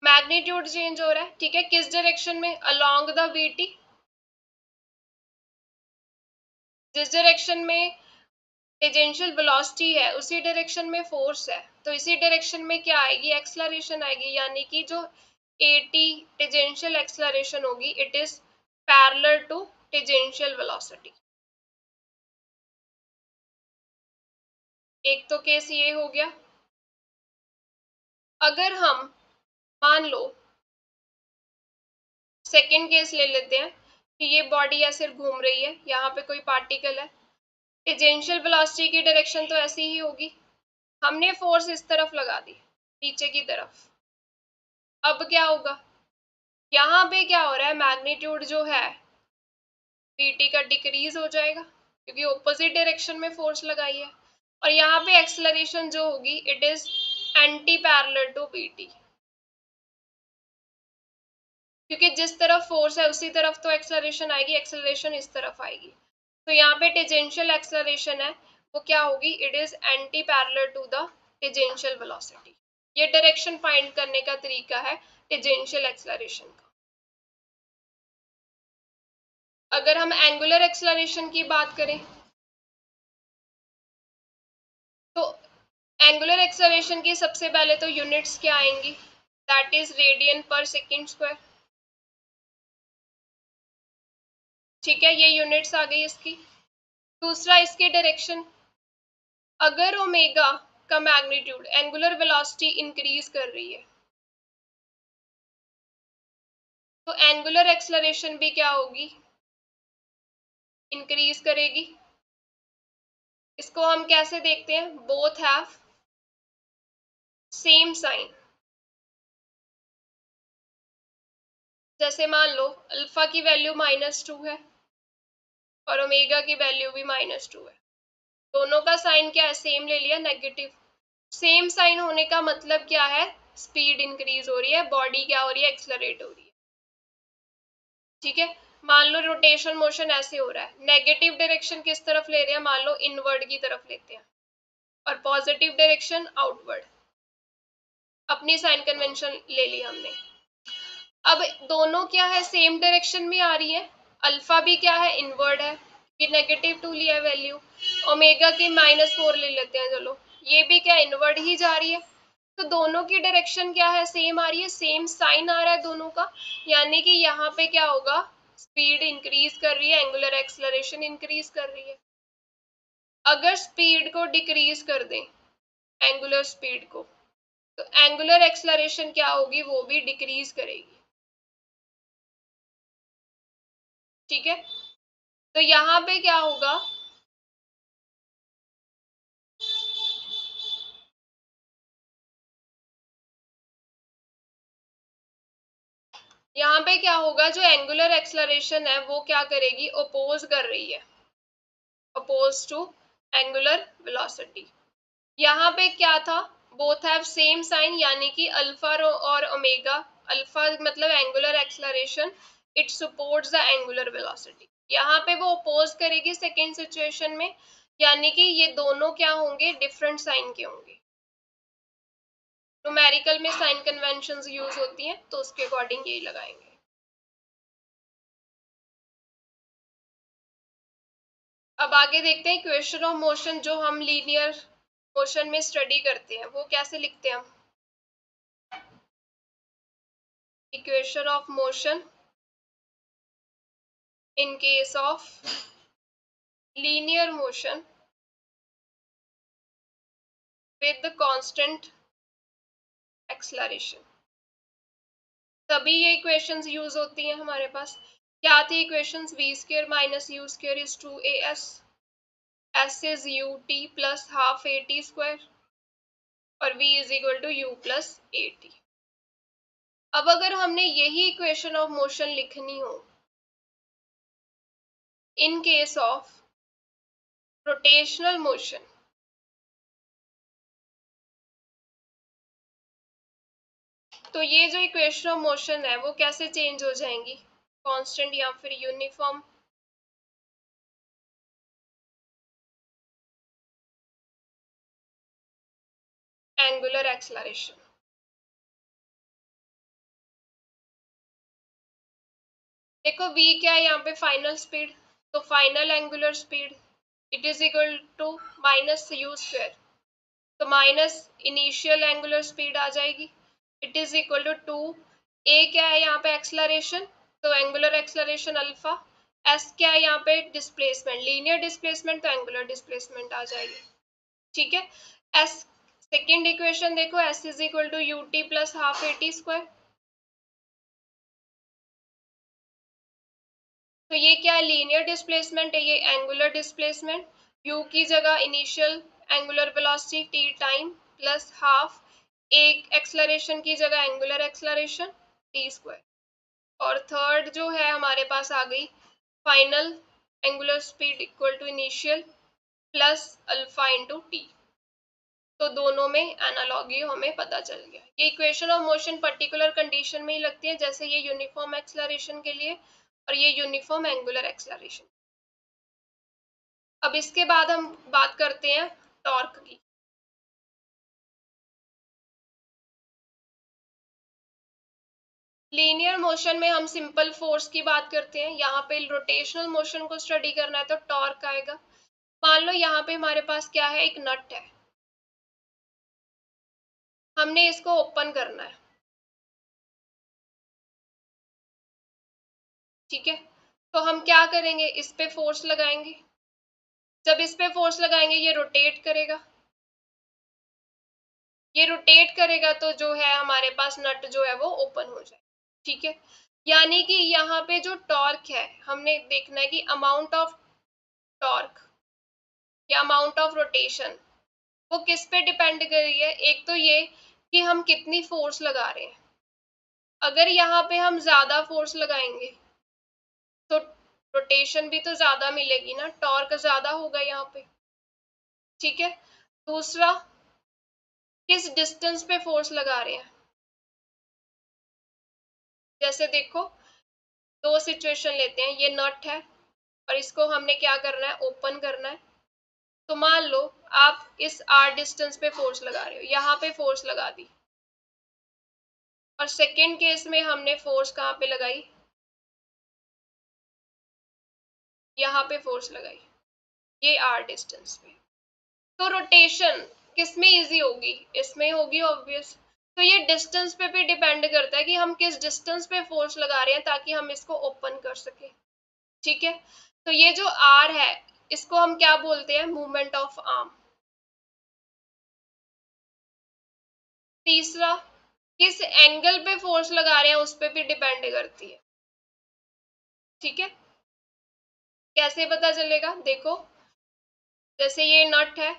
S1: मैग्नीट्यूड चेंज हो रहा है। ठीक है, किस डायरेक्शन में, अलोंग द VT। जिस डायरेक्शन में टेंजेंशियल वेलोसिटी है उसी डायरेक्शन में फोर्स है, तो इसी डायरेक्शन में क्या आएगी, एक्सलरेशन आएगी, यानी कि जो AT टेंजेंशियल एक्सलरेशन होगी it is parallel to tangential velocity. एक तो केस ये हो गया। अगर हम मान लो सेकेंड केस ले लेते हैं कि ये बॉडी ऐसे घूम रही है, यहाँ पे कोई पार्टिकल है, टेंजेंशियल वेलोसिटी की डायरेक्शन तो ऐसी ही होगी, हमने फोर्स इस तरफ लगा दी नीचे की तरफ। अब क्या होगा, यहाँ पे क्या हो रहा है, मैग्नीट्यूड जो है VT का डिक्रीज हो जाएगा क्योंकि ऑपोजिट डायरेक्शन में फोर्स लगाई है, और यहाँ पे एक्सलरेशन जो होगी it is anti parallel to VT, क्योंकि जिस तरफ फोर्स है उसी तरफ तो एक्सलरेशन आएगी, एक्सलरेशन इस तरफ आएगी, तो यहाँ पे टेंजेंशियल एक्सलरेशन है वो क्या होगी, it is anti parallel to the tangential velocity. ये डायरेक्शन फाइंड करने का तरीका है टेंजेंशियल एक्सलरेशन का। अगर हम एंगुलर एक्सलरेशन की बात करें तो एंगुलर एक्सलरेशन की सबसे पहले तो यूनिट्स क्या आएंगी, दैट इज रेडियन पर सेकेंड स्क्वायर। ठीक है, ये यूनिट्स आ गई इसकी। दूसरा इसकी डायरेक्शन, अगर ओमेगा का मैग्नीट्यूड एंगुलर वेलोसिटी इंक्रीज कर रही है तो एंगुलर एक्सलरेशन भी क्या होगी, इंक्रीज करेगी। इसको हम कैसे देखते हैं, बोथ हैव सेम साइन। जैसे मान लो अल्फा की वैल्यू -2 है और ओमेगा की वैल्यू भी -2 है, दोनों का साइन क्या है, सेम ले लिया, नेगेटिव। सेम साइन होने का मतलब क्या है, स्पीड इंक्रीज हो रही है, बॉडी क्या हो रही है, एक्सलरेट हो रही है। ठीक है, मान लो रोटेशन मोशन ऐसे हो रहा है, नेगेटिव डायरेक्शन किस तरफ ले रहे हैं, मान लो इनवर्ड की तरफ लेते हैं, और पॉजिटिव डायरेक्शन आउटवर्ड, अपनी साइन कन्वेंशन ले ली हमने। अब दोनों क्या है, सेम डायरेक्शन में आ रही है, अल्फा भी क्या है, इनवर्ड है कि -2 लिया है वैल्यू, ओमेगा की -4 ले लेते हैं, चलो ये भी क्या इनवर्ड ही जा रही है, तो दोनों की डायरेक्शन क्या है, सेम आ रही है, सेम साइन आ रहा है दोनों का, यानी कि यहाँ पे क्या होगा, स्पीड इंक्रीज कर रही है, एंगुलर एक्सलरेशन इंक्रीज कर रही है। अगर स्पीड को डिक्रीज कर दें, एंगुलर स्पीड को, तो एंगुलर एक्सलरेशन क्या होगी, वो भी डिक्रीज करेगी। ठीक है, तो यहाँ पे क्या होगा, यहाँ पे क्या होगा, जो एंगुलर एक्सलरेशन है वो क्या करेगी, ओपोज कर रही है, अपोज टू एंगुलर वेलोसिटी। यहाँ पे क्या था, बोथ हैव सेम साइन, यानी कि अल्फा और ओमेगा, अल्फा मतलब angular acceleration, it supports the angular velocity, यहाँ पे वो अपोज करेगी सेकेंड सिचुएशन में, यानी कि ये दोनों क्या होंगे, डिफरेंट साइन के होंगे। न्यूमेरिकल में साइन कन्वेंशंस यूज होती हैं तो उसके अकॉर्डिंग यही लगाएंगे। अब आगे देखते हैं इक्वेशन ऑफ मोशन, जो हम लीनियर मोशन में स्टडी करते हैं वो कैसे लिखते हैं हम। Equation of motion in case of linear motion with constant acceleration, तभी ये इक्वेशंस यूज होती हैं हमारे पास। क्या थी equations, v² - u² is 2as, s is ut plus half at² और v is equal to u plus at। अब अगर हमने यही इक्वेशन ऑफ मोशन लिखनी हो in case of rotational motion, तो ये जो इक्वेशन ऑफ मोशन है वो कैसे चेंज हो जाएंगी, कांस्टेंट या फिर यूनिफॉर्म। एंगुलर एक्सलरेशन, देखो v क्या है यहाँ पे, फाइनल स्पीड, तो final angular speed it is equal to minus u square, तो माइनस इनिशियल एंगुलर स्पीड आ जाएगी, it is equal to 2, a क्या है यहाँ पे एक्सलरेशन, तो एंगुलर एक्सलरेशन अल्फा, एस क्या है यहाँ पे डिस्प्लेसमेंट, लीनियर डिस्प्लेसमेंट, तो एंगुलर डिस्प्लेसमेंट आ जाएगी। ठीक है, एस सेकेंड इक्वेशन देखो, s is equal to u t plus half a t square, तो ये क्या है, लीनियर डिस्प्लेसमेंट है, ये एंगुलर डिस्प्लेसमेंट, u की जगह initial angular velocity t time plus half, एक एक्सलरेशन की जगह एंगुलर एक्सलरेशन टी स्क्वायर, और थर्ड जो है हमारे पास आ गई final angular speed equal to initial plus alpha into t, तो दोनों में एनालॉगी हमें पता चल गया। ये equation of motion particular condition में ही लगती है, जैसे ये यूनिफॉर्म एक्सलरेशन के लिए और ये यूनिफॉर्म एंगुलर एक्सलरेशन। अब इसके बाद हम बात करते हैं टॉर्क की। लीनियर मोशन में हम सिंपल फोर्स की बात करते हैं, यहाँ पे रोटेशनल मोशन को स्टडी करना है तो टॉर्क आएगा। मान लो यहाँ पे हमारे पास क्या है, एक नट है, हमने इसको ओपन करना है, ठीक है, तो हम क्या करेंगे, इस पे फोर्स लगाएंगे, जब इस पे फोर्स लगाएंगे ये रोटेट करेगा, ये रोटेट करेगा तो जो है हमारे पास नट जो है वो ओपन हो जाए। ठीक है, यानी कि यहाँ पे जो टॉर्क है हमने देखना है कि अमाउंट ऑफ टॉर्क या अमाउंट ऑफ रोटेशन वो किस पे डिपेंड कर रही है, एक तो ये कि हम कितनी फोर्स लगा रहे हैं, अगर यहाँ पे हम ज्यादा फोर्स लगाएंगे तो रोटेशन भी तो ज्यादा मिलेगी ना, टॉर्क ज्यादा होगा यहाँ पे। ठीक है, दूसरा किस डिस्टेंस पे फोर्स लगा रहे हैं, जैसे देखो दो सिचुएशन लेते हैं, ये नट है और इसको हमने क्या करना है, ओपन करना है, तो मान लो आप इस आर डिस्टेंस पे फोर्स लगा रहे हो, यहाँ पे फोर्स लगा दी, और सेकेंड केस में हमने फोर्स कहाँ पे लगाई, यहाँ पे फोर्स लगाई, ये आर डिस्टेंस पे, तो रोटेशन किस में इजी होगी, इसमें होगी ऑब्वियस। तो ये डिस्टेंस पे भी डिपेंड करता है कि हम किस डिस्टेंस पे फोर्स लगा रहे हैं ताकि हम इसको ओपन कर सके। ठीक है, तो ये जो आर है इसको हम क्या बोलते हैं, मूवमेंट ऑफ आर्म। तीसरा किस एंगल पे फोर्स लगा रहे हैं उस पे भी डिपेंड करती है। ठीक है, कैसे पता चलेगा, देखो जैसे ये नट है,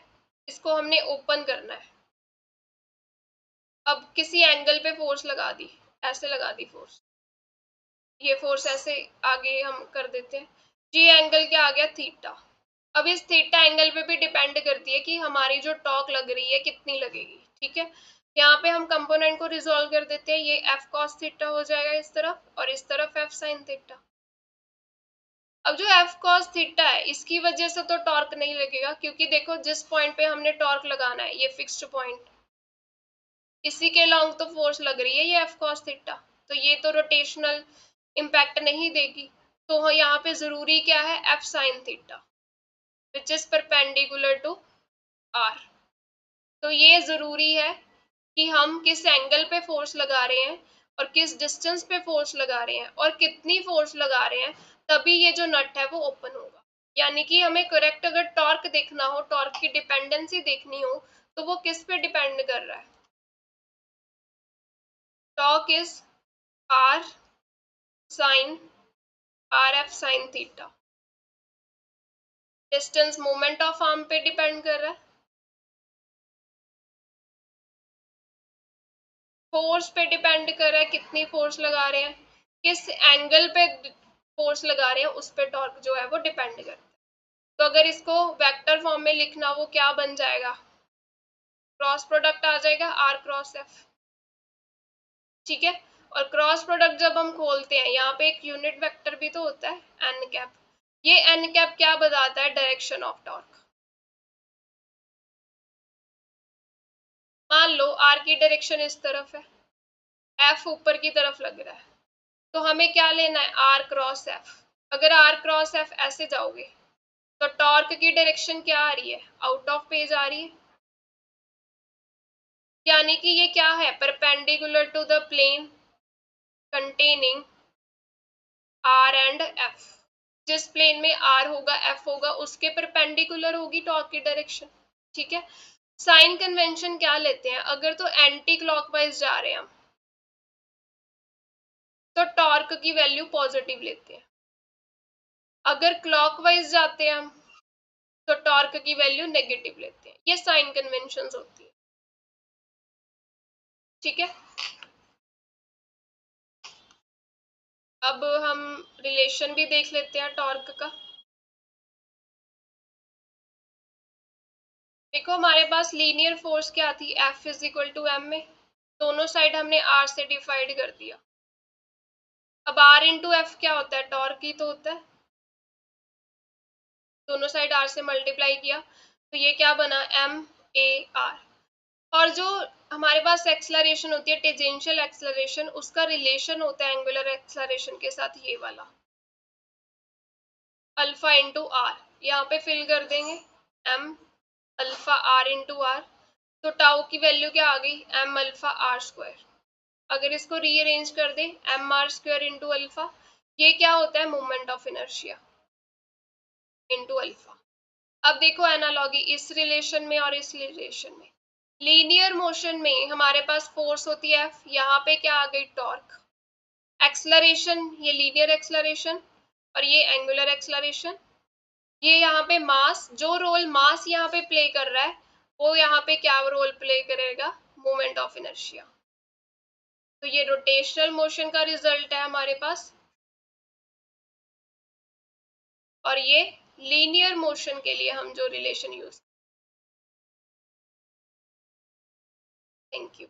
S1: इसको हमने ओपन करना है, अब किसी एंगल पे फोर्स लगा दी, ऐसे लगा दी फोर्स, ये फोर्स ऐसे आगे हम कर देते हैं, ये एंगल क्या आ गया, थीटा। अब इस थीटा एंगल पे भी डिपेंड करती है कि हमारी जो टॉर्क लग रही है कितनी लगेगी। ठीक है, यहाँ पे हम कंपोनेंट को रिजोल्व कर देते हैं, ये एफ कॉस थीटा हो जाएगा इस तरफ और इस तरफ एफ साइन थीटा। अब जो एफ कॉस थीटा है इसकी वजह से तो टॉर्क नहीं लगेगा, क्योंकि देखो जिस पॉइंट पे हमने टॉर्क लगाना है ये फिक्स्ड पॉइंट, इसी के लॉन्ग तो फोर्स लग रही है ये एफ कॉस थीटा, तो ये तो रोटेशनल इम्पैक्ट नहीं देगी। तो यहाँ पे जरूरी क्या है, f sine theta which is perpendicular to r. तो ये जरूरी है कि हम किस एंगल पे फोर्स लगा रहे हैं और किस डिस्टेंस पे फोर्स लगा रहे हैं और कितनी फोर्स लगा रहे हैं, तभी ये जो नट है वो ओपन होगा। यानी कि हमें करेक्ट अगर टॉर्क देखना हो, टॉर्क की डिपेंडेंसी देखनी हो, तो वो किस पे डिपेंड कर रहा है, torque is r sine r f sine theta, distance moment of arm पे डिपेंड कर रहा है, फोर्स पे डिपेंड कर रहा है कितनी फोर्स लगा रहे हैं, किस एंगल पे फोर्स लगा रहे हैं उस पे टॉर्क जो है वो डिपेंड करता है। तो अगर इसको वेक्टर फॉर्म में लिखना, वो क्या बन जाएगा, क्रॉस प्रोडक्ट आ जाएगा आर क्रॉस एफ। ठीक है, और क्रॉस प्रोडक्ट जब हम खोलते हैं यहाँ पे एक यूनिट वेक्टर भी तो होता है एन कैप, ये एन कैप क्या बताता है, डायरेक्शन ऑफ टॉर्क। मान लो आर की डायरेक्शन इस तरफ है, एफ ऊपर की तरफ लग रहा है, तो हमें क्या लेना है, आर क्रॉस एफ। अगर आर क्रॉस एफ ऐसे जाओगे तो टॉर्क की डायरेक्शन क्या आ रही है, आउट ऑफ फेज आ रही है, यानी कि ये क्या है, perpendicular to the plane containing r and f. जिस प्लेन में आर होगा एफ होगा उसके परपेंडिकुलर होगी टॉर्क की डायरेक्शन। ठीक है, साइन कन्वेंशन क्या लेते हैं, अगर तो एंटी क्लॉकवाइज जा रहे हैं हम तो टॉर्क की वैल्यू पॉजिटिव लेते हैं, अगर क्लॉकवाइज जाते हैं हम तो टॉर्क की वैल्यू नेगेटिव लेते हैं। ये साइन कन्वेंशंस होती है। ठीक है, अब हम रिलेशन भी देख लेते हैं टॉर्क का। देखो हमारे पास लीनियर फोर्स क्या थी, F is equal to m में, दोनों साइड हमने R से डिवाइड कर दिया। अब R इंटू एफ क्या होता है, टॉर्क ही तो होता है, दोनों साइड R से मल्टीप्लाई किया तो ये क्या बना, MAR। और जो हमारे पास एक्सलरेशन होती है टेंजेंशियल एक्सलरेशन, उसका रिलेशन होता है एंगुलर एक्सलरेशन के साथ, ये वाला अल्फा इंटू आर, यहाँ पे फिल कर देंगे m alpha r into r, तो टाउ की वैल्यू क्या आ गई, एम अल्फा आर स्क्वायर। अगर इसको रीअरेंज कर दे, M R square into alpha, ये क्या होता है, moment of inertia into alpha. अब देखो एनालॉगी इस रिलेशन में और इस रिलेशन में, लीनियर मोशन में हमारे पास फोर्स होती है F, यहाँ पे क्या आ गई, टॉर्क। एक्सलरेशन, ये लीनियर एक्सलरेशन और ये एंगुलर एक्सलरेशन, ये यहाँ पे मास, जो रोल मास यहाँ पे प्ले कर रहा है वो यहाँ पे क्या रोल प्ले करेगा, मोमेंट ऑफ इनर्शिया। तो ये रोटेशनल मोशन का रिजल्ट है हमारे पास, और ये लीनियर मोशन के लिए हम जो रिलेशन यूज। Thank you.